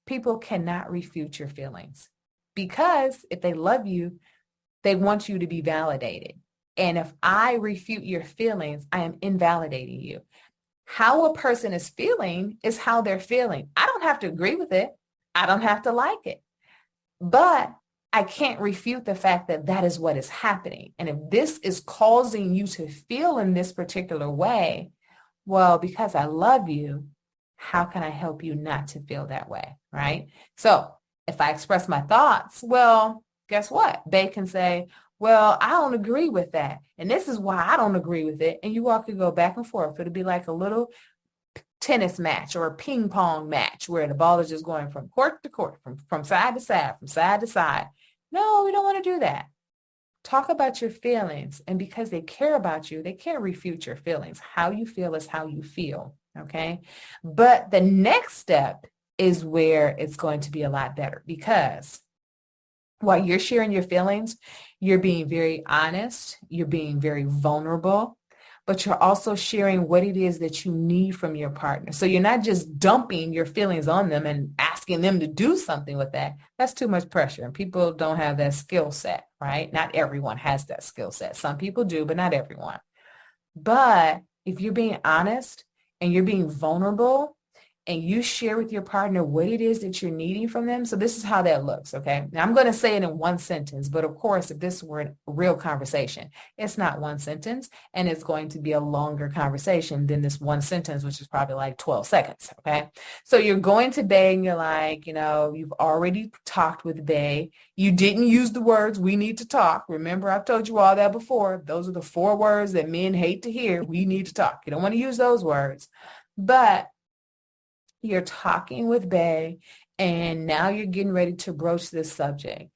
People cannot refute your feelings, because if they love you, they want you to be validated. And if I refute your feelings, I am invalidating you. How a person is feeling is how they're feeling. I don't have to agree with it. I don't have to like it. But I can't refute the fact that that is what is happening. And if this is causing you to feel in this particular way, well, because I love you, how can I help you not to feel that way, right? So if I express my thoughts, well, guess what? They can say, well, I don't agree with that. And this is why I don't agree with it. And you all could go back and forth. It'll be like a little tennis match or a ping pong match where the ball is just going from court to court, from side to side, from side to side. No, we don't want to do that. Talk about your feelings. And because they care about you, they can't refute your feelings. How you feel is how you feel. Okay. But the next step is where it's going to be a lot better, because while you're sharing your feelings, you're being very honest, you're being very vulnerable, but you're also sharing what it is that you need from your partner. So you're not just dumping your feelings on them and asking them to do something with that. That's too much pressure. And people don't have that skill set, right? Not everyone has that skill set. Some people do, but not everyone. But if you're being honest and you're being vulnerable, and you share with your partner what it is that you're needing from them. So this is how that looks, okay? Now, I'm going to say it in one sentence, but of course, if this were a real conversation, it's not one sentence, and it's going to be a longer conversation than this one sentence, which is probably like 12 seconds, okay? So you're going to Bay, and you're like, you've already talked with Bay. You didn't use the words, we need to talk. Remember, I've told you all that before. Those are the 4 words that men hate to hear. We need to talk. You don't want to use those words, but you're talking with Bay, and now you're getting ready to broach this subject.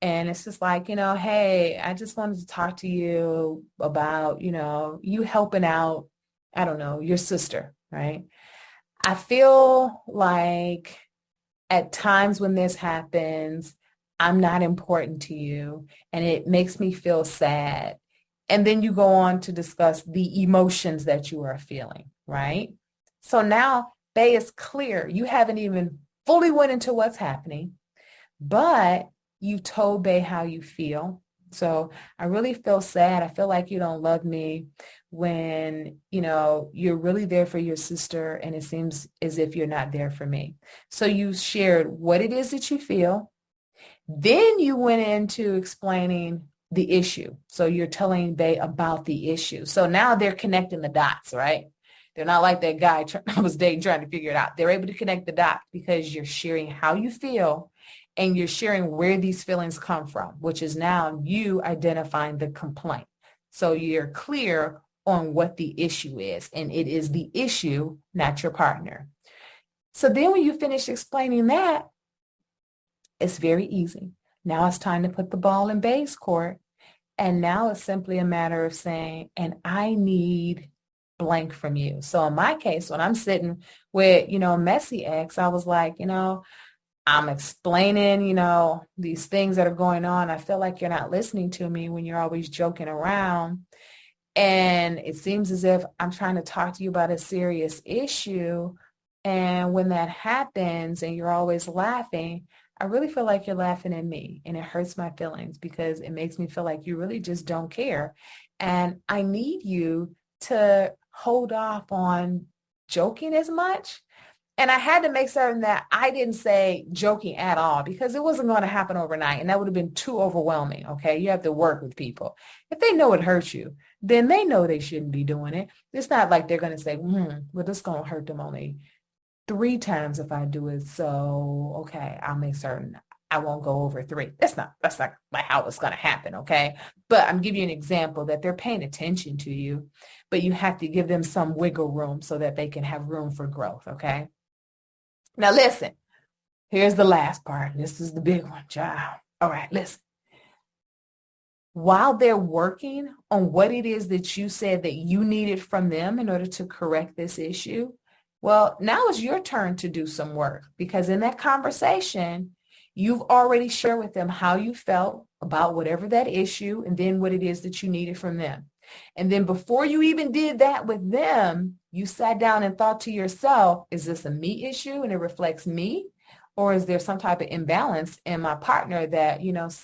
And it's just like, hey, I just wanted to talk to you about, you helping out, I don't know, your sister, right? I feel like at times when this happens, I'm not important to you, and it makes me feel sad. And then you go on to discuss the emotions that you are feeling, right? So now Bay is clear. You haven't even fully went into what's happening, but you told Bay how you feel. So I really feel sad. I feel like you don't love me when, you're really there for your sister and it seems as if you're not there for me. So you shared what it is that you feel. Then you went into explaining the issue. So you're telling they about the issue. So now they're connecting the dots, right? They're not like that guy I was dating trying to figure it out. They're able to connect the dots because you're sharing how you feel and you're sharing where these feelings come from, which is now you identifying the complaint. So you're clear on what the issue is, and it is the issue, not your partner. So then when you finish explaining that, it's very easy. Now it's time to put the ball in base court. And now it's simply a matter of saying, and I need blank from you. So in my case, when I'm sitting with, messy ex, I was like, I'm explaining, these things that are going on. I feel like you're not listening to me when you're always joking around. And it seems as if I'm trying to talk to you about a serious issue. And when that happens and you're always laughing, I really feel like you're laughing at me, and it hurts my feelings because it makes me feel like you really just don't care. And I need you to hold off on joking as much. And I had to make certain that I didn't say joking at all because it wasn't going to happen overnight, and that would have been too overwhelming, okay? You have to work with people. If they know it hurts you, then they know they shouldn't be doing it. It's not like they're going to say, well, this is going to hurt them only 3 times if I do it. So, okay, I'll make certain I won't go over 3. That's not like how it's going to happen, okay? But I'm giving you an example that they're paying attention to you, but you have to give them some wiggle room so that they can have room for growth, okay? Now, listen, here's the last part. This is the big one, child. All right, listen. While they're working on what it is that you said that you needed from them in order to correct this issue, well, now it's your turn to do some work because in that conversation, you've already shared with them how you felt about whatever that issue and then what it is that you needed from them. And then before you even did that with them, you sat down and thought to yourself, is this a me issue and it reflects me? Or is there some type of imbalance in my partner that,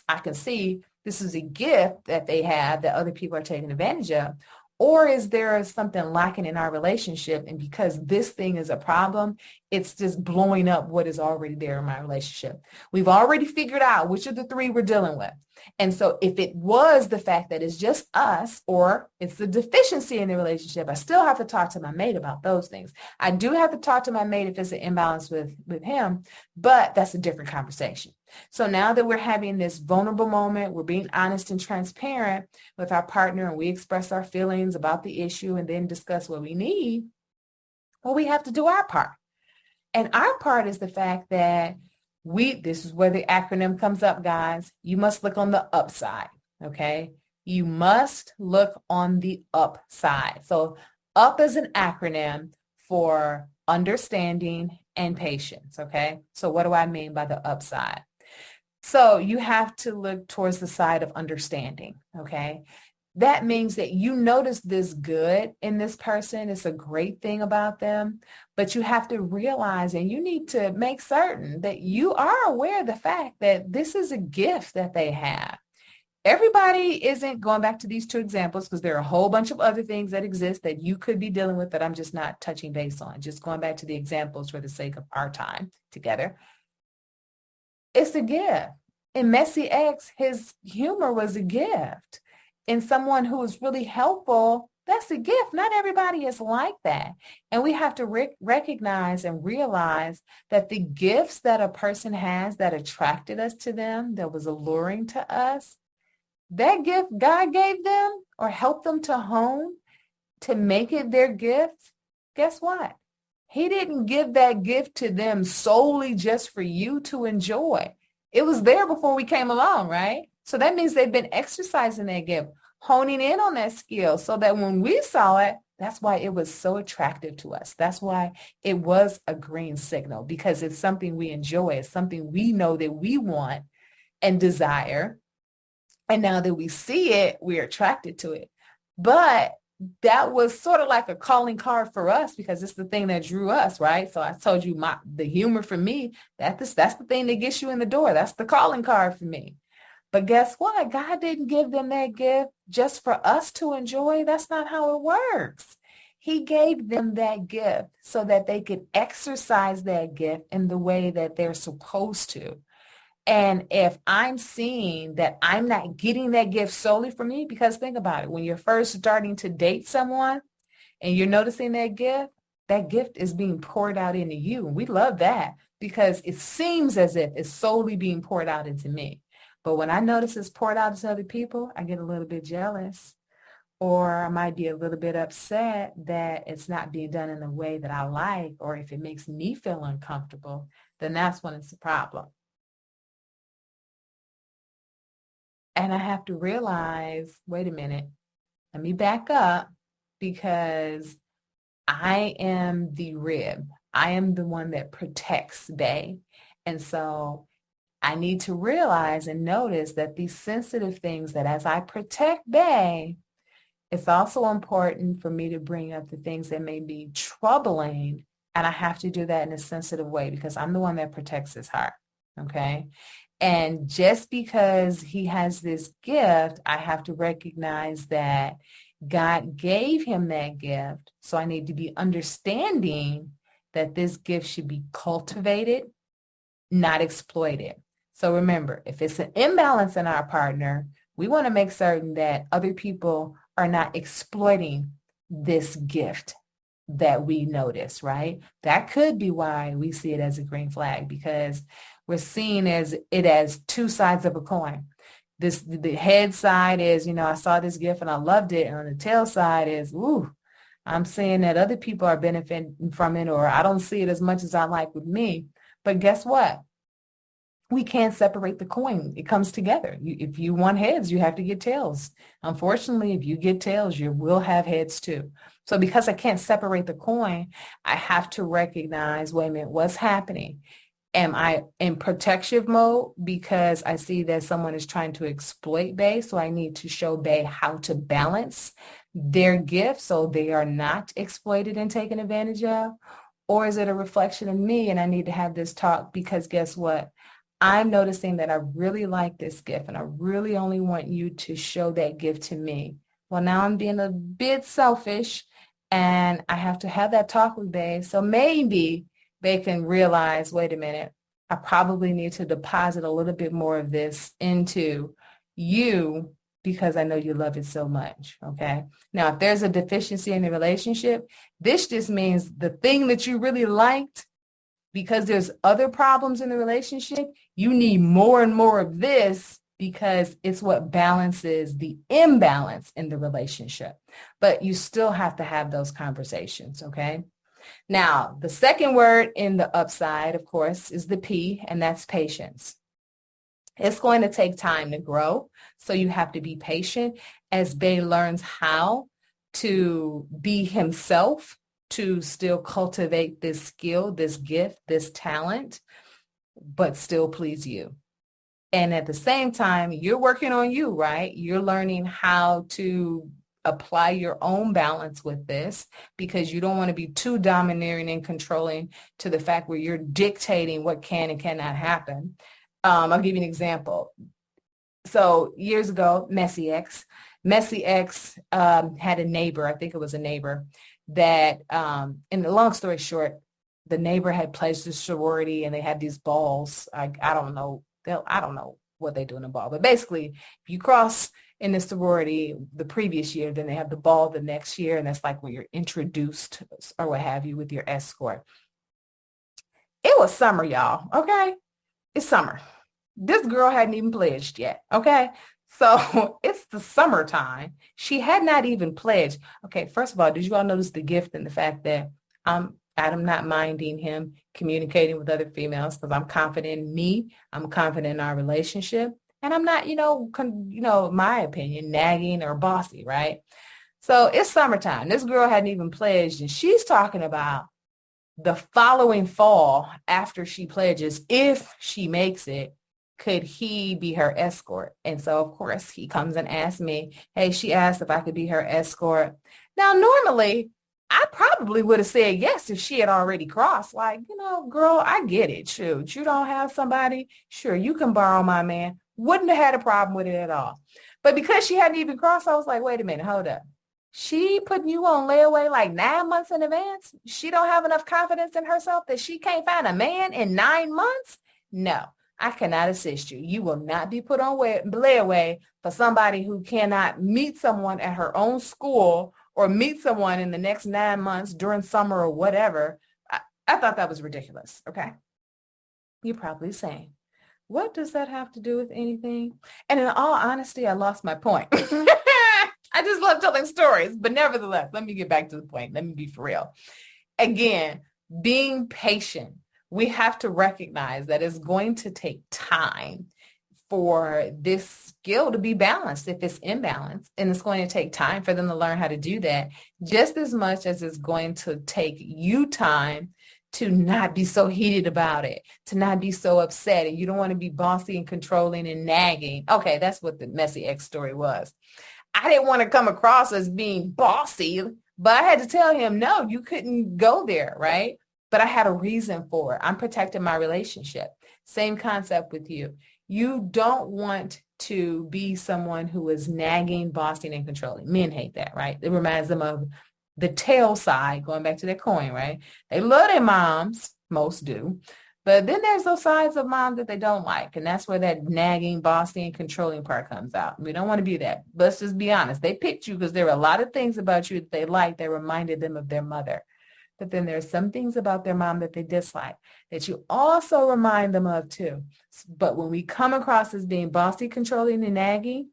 I can see this is a gift that they have that other people are taking advantage of? Or is there something lacking in our relationship? And because this thing is a problem, it's just blowing up what is already there in my relationship. We've already figured out which of the 3 we're dealing with. And so if it was the fact that it's just us or it's the deficiency in the relationship, I still have to talk to my mate about those things. I do have to talk to my mate if it's an imbalance with him, but that's a different conversation. So now that we're having this vulnerable moment, we're being honest and transparent with our partner and we express our feelings about the issue and then discuss what we need, well, we have to do our part. And our part is the fact that this is where the acronym comes up, guys. You must look on the upside, okay? You must look on the upside. So UP is an acronym for understanding and patience, okay? So what do I mean by the upside? So you have to look towards the side of understanding, okay? That means that you notice this good in this person. It's a great thing about them, but you have to realize and you need to make certain that you are aware of the fact that this is a gift that they have. Everybody isn't going back to these 2 examples because there are a whole bunch of other things that exist that you could be dealing with that I'm just not touching base on. Just going back to the examples for the sake of our time together. It's a gift. In Messy X, his humor was a gift. In someone who is really helpful, that's a gift. Not everybody is like that. And we have to recognize and realize that the gifts that a person has that attracted us to them, that was alluring to us, that gift God gave them or helped them to hone to make it their gift, guess what? He didn't give that gift to them solely just for you to enjoy. It was there before we came along, right? So that means they've been exercising that gift, honing in on that skill so that when we saw it, that's why it was so attractive to us. That's why it was a green signal because it's something we enjoy. It's something we know that we want and desire. And now that we see it, we're attracted to it. But that was sort of like a calling card for us because it's the thing that drew us, right? So I told you the humor for me, that's the thing that gets you in the door. That's the calling card for me. But guess what? God didn't give them that gift just for us to enjoy. That's not how it works. He gave them that gift so that they could exercise that gift in the way that they're supposed to. And if I'm seeing that I'm not getting that gift solely for me, because think about it, when you're first starting to date someone and you're noticing that gift is being poured out into you. And we love that because it seems as if it's solely being poured out into me. But when I notice it's poured out into other people, I get a little bit jealous, or I might be a little bit upset that it's not being done in the way that I like, or if it makes me feel uncomfortable, then that's when it's a problem. And I have to realize, wait a minute, let me back up, because I am the rib. I am the one that protects Bay. And so I need to realize and notice that these sensitive things, that as I protect Bay, it's also important for me to bring up the things that may be troubling. And I have to do that in a sensitive way because I'm the one that protects his heart. Okay. And just because he has this gift, I have to recognize that God gave him that gift. So I need to be understanding that this gift should be cultivated, not exploited. So remember, if it's an imbalance in our partner, we want to make certain that other people are not exploiting this gift that we notice, right? That could be why we see it as a green flag, because we're seeing it as two sides of a coin. The head side is, I saw this gift and I loved it. And on the tail side is, I'm seeing that other people are benefiting from it, or I don't see it as much as I like with me. But guess what? We can't separate the coin. It comes together. If you want heads, you have to get tails. Unfortunately, if you get tails, you will have heads too. So because I can't separate the coin, I have to recognize, wait a minute, what's happening? Am I in protective mode because I see that someone is trying to exploit Bay? So I need to show Bay how to balance their gift so they are not exploited and taken advantage of? Or is it a reflection of me and I need to have this talk because guess what? I'm noticing that I really like this gift and I really only want you to show that gift to me. Well, now I'm being a bit selfish and I have to have that talk with Bay. So maybe they can realize, wait a minute, I probably need to deposit a little bit more of this into you because I know you love it so much, okay? Now, if there's a deficiency in the relationship, this just means the thing that you really liked, because there's other problems in the relationship, you need more and more of this because it's what balances the imbalance in the relationship. But you still have to have those conversations, okay? Now, the second word in the upside, of course, is the P, and that's patience. It's going to take time to grow, so you have to be patient as Bay learns how to be himself, to still cultivate this skill, this gift, this talent, but still please you. And at the same time, you're working on you, right? You're learning how to apply your own balance with this because you don't want to be too domineering and controlling to the fact where you're dictating what can and cannot happen. I'll give you an example. So years ago, Messy X had a neighbor, I think it was a neighbor, that, in the long story short, the neighbor had pledged a sorority and they had these balls. I don't know what they do in a ball, but basically if you cross in the sorority the previous year, then they have the ball the next year. And that's like where you're introduced or what have you with your escort. It was summer, y'all. Okay. It's summer. This girl hadn't even pledged yet. Okay. So it's the summertime. She had not even pledged. Okay, first of all, did you all notice the gift and the fact that I'm not minding him communicating with other females because I'm confident in me. I'm confident in our relationship. And I'm not, my opinion, nagging or bossy, right? So it's summertime. This girl hadn't even pledged, and she's talking about the following fall after she pledges, if she makes it, could he be her escort? And so, of course, he comes and asks me, hey, she asked if I could be her escort. Now, normally, I probably would have said yes if she had already crossed. Like, girl, I get it. Shoot, you don't have somebody? Sure, you can borrow my man. Wouldn't have had a problem with it at all. But because she hadn't even crossed, I was like, wait a minute, hold up. She putting you on layaway like 9 months in advance? She don't have enough confidence in herself that she can't find a man in 9 months? No, I cannot assist you. You will not be put on layaway for somebody who cannot meet someone at her own school or meet someone in the next 9 months during summer or whatever. I thought that was ridiculous. Okay. You're probably saying, what does that have to do with anything? And in all honesty, I lost my point. I just love telling stories, but nevertheless, let me get back to the point. Let me be for real. Again, being patient, we have to recognize that it's going to take time for this skill to be balanced if it's imbalanced, and it's going to take time for them to learn how to do that just as much as it's going to take you time to not be so heated about it, to not be so upset, and you don't want to be bossy and controlling and nagging. Okay, that's what the messy ex story was. I didn't want to come across as being bossy, but I had to tell him, no, you couldn't go there, right? But I had a reason for it. I'm protecting my relationship. Same concept with you. You don't want to be someone who is nagging, bossing, and controlling. Men hate that, right? It reminds them of the tail side, going back to their coin, right? They love their moms, most do. But then there's those sides of mom that they don't like. And that's where that nagging, bossy, and controlling part comes out. We don't want to be that. Let's just be honest. They picked you because there were a lot of things about you that they liked that reminded them of their mother. But then there's some things about their mom that they dislike that you also remind them of too. But when we come across as being bossy, controlling, and nagging,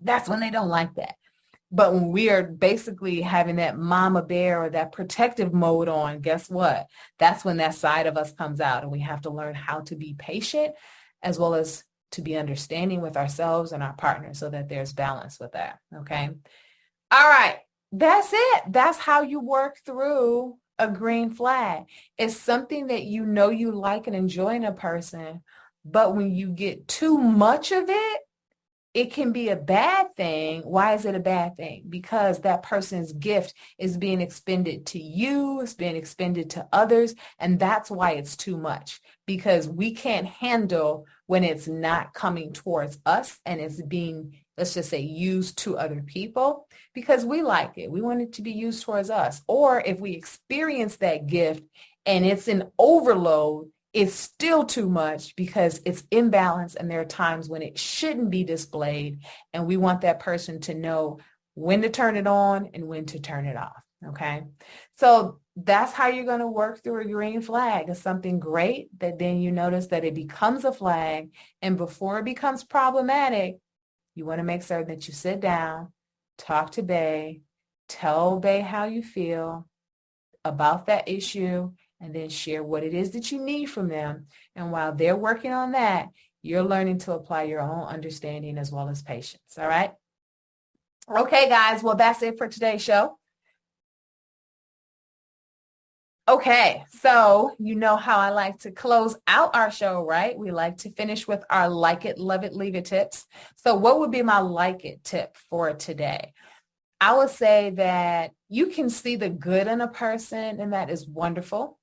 that's when they don't like that. But when we are basically having that mama bear or that protective mode on, guess what? That's when that side of us comes out, and we have to learn how to be patient as well as to be understanding with ourselves and our partner so that there's balance with that. Okay. All right. That's it. That's how you work through a green flag. It's something that you know you like and enjoy in a person, but when you get too much of it, it can be a bad thing. Why is it a bad thing? Because that person's gift is being expended to you, it's being expended to others, and that's why it's too much. Because we can't handle when it's not coming towards us and it's being, let's just say, used to other people because we like it. We want it to be used towards us. Or if we experience that gift and it's an overload, it's still too much because it's imbalanced, and there are times when it shouldn't be displayed, and we want that person to know when to turn it on and when to turn it off. Okay, so that's how you're going to work through a green flag. It's something great that then you notice that it becomes a flag, and before it becomes problematic, you want to make certain that you sit down, talk to Bae, tell Bae how you feel about that issue, and then share what it is that you need from them. And while they're working on that, you're learning to apply your own understanding as well as patience. All right. Okay, guys. Well, that's it for today's show. Okay, so you know how I like to close out our show, right? We like to finish with our like it, love it, leave it tips. So what would be my like it tip for today? I would say that you can see the good in a person, and that is wonderful.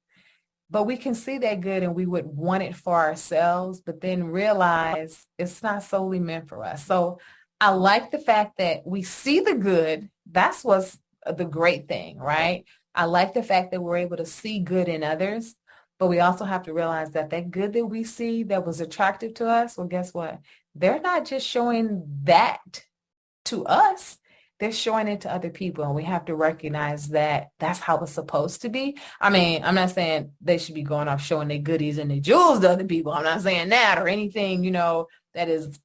But we can see that good and we would want it for ourselves, but then realize it's not solely meant for us. So I like the fact that we see the good. That's what's the great thing, right? I like the fact that we're able to see good in others, but we also have to realize that that good that we see that was attractive to us, well, guess what? They're not just showing that to us. They're showing it to other people, and we have to recognize that that's how it's supposed to be. I mean, I'm not saying they should be going off showing their goodies and their jewels to other people. I'm not saying that or anything, that is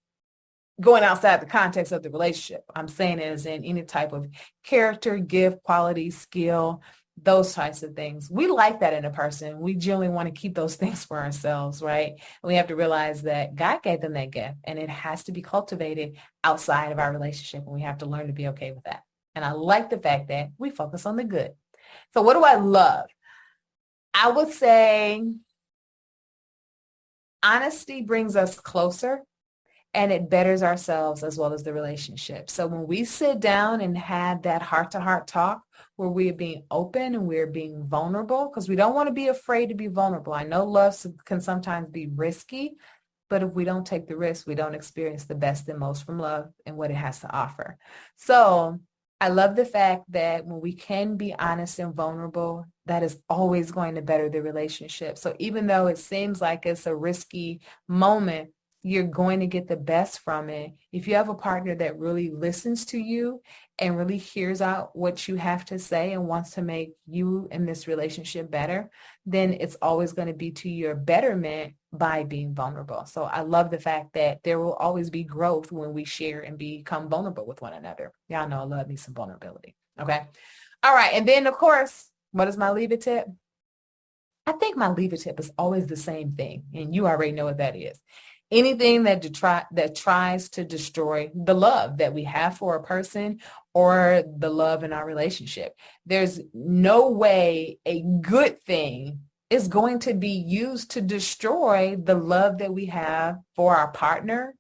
going outside the context of the relationship. I'm saying it as in any type of character, gift, quality, skill, those types of things. We like that in a person. We generally want to keep those things for ourselves, right? And we have to realize that God gave them that gift, and it has to be cultivated outside of our relationship, and we have to learn to be okay with that. And I like the fact that we focus on the good. So what do I love? I would say honesty brings us closer, and it betters ourselves as well as the relationship. So when we sit down and have that heart-to-heart talk where we're being open and we're being vulnerable, because we don't want to be afraid to be vulnerable. I know love can sometimes be risky, But if we don't take the risk, we don't experience the best and most from love and what it has to offer. So I love the fact that when we can be honest and vulnerable, that is always going to better the relationship. So even though it seems like it's a risky moment, you're going to get the best from it. If you have a partner that really listens to you and really hears out what you have to say and wants to make you and this relationship better, then it's always going to be to your betterment by being vulnerable. So I love the fact that there will always be growth when we share and become vulnerable with one another. Y'all know I love me some vulnerability. Okay. All right. And then of course, what is my leave it tip? I think my leave it tip is always the same thing. And you already know what that is. Anything that tries to destroy the love that we have for a person or the love in our relationship. There's no way a good thing is going to be used to destroy the love that we have for our partner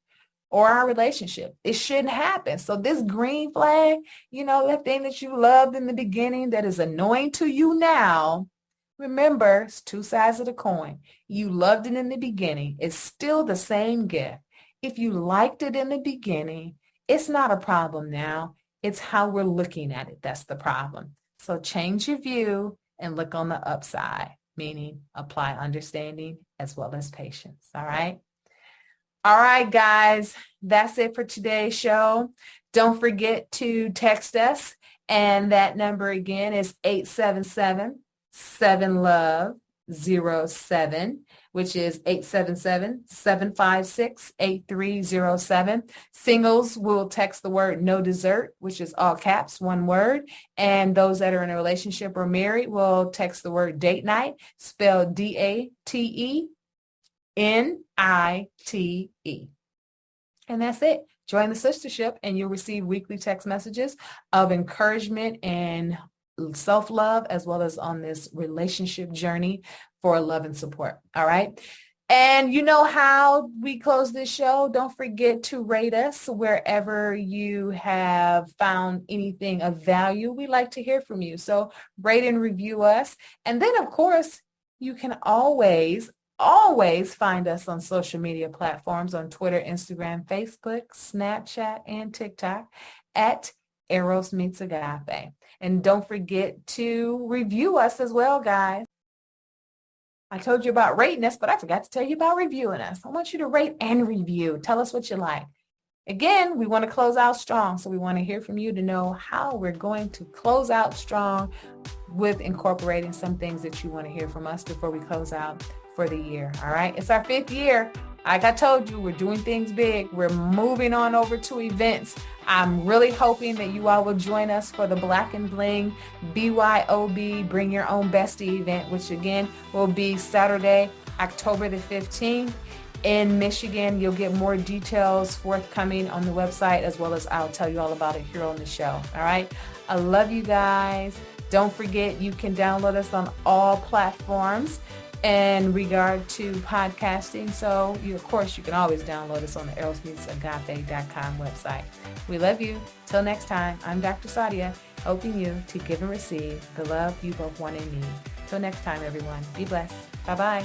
or our relationship. It shouldn't happen. So this green flag, that thing that you loved in the beginning that is annoying to you now, remember, it's two sides of the coin. You loved it in the beginning. It's still the same gift. If you liked it in the beginning, it's not a problem now. It's how we're looking at it. That's the problem. So change your view and look on the upside, meaning apply understanding as well as patience. All right. All right, guys, that's it for today's show. Don't forget to text us. And that number again is 877-7LOVE-07, which is 877-756-8307. Singles will text the word no dessert, which is all caps, one word. And those that are in a relationship or married will text the word date night, spelled DATENITE. And that's it. Join the sistership and you'll receive weekly text messages of encouragement and self-love, as well as on this relationship journey for love and support. All right. And you know how we close this show. Don't forget to rate us wherever you have found anything of value. We like to hear from you. So rate and review us. And then, of course, you can always find us on social media platforms on Twitter, Instagram, Facebook, Snapchat, and TikTok at Eros Meets Agape. And don't forget to review us as well, guys. I told you about rating us, but I forgot to tell you about reviewing us. I want you to rate and review. Tell us what you like. Again, we want to close out strong, so we want to hear from you to know how we're going to close out strong with incorporating some things that you want to hear from us before we close out for the year. All right. It's our 5th year. Like I told you, we're doing things big. We're moving on over to events. I'm really hoping that you all will join us for the Black and Bling BYOB Bring Your Own Bestie event, which again will be Saturday, October the 15th in Michigan. You'll get more details forthcoming on the website, as well as I'll tell you all about it here on the show. All right. I love you guys. Don't forget, you can download us on all platforms in regard to podcasting. So of course, you can always download us on the erosmeetsagape.com website. We love you. Till next time, I'm Dr. Sadia, helping you to give and receive the love you both want and need. Till next time, everyone, be blessed. Bye-bye.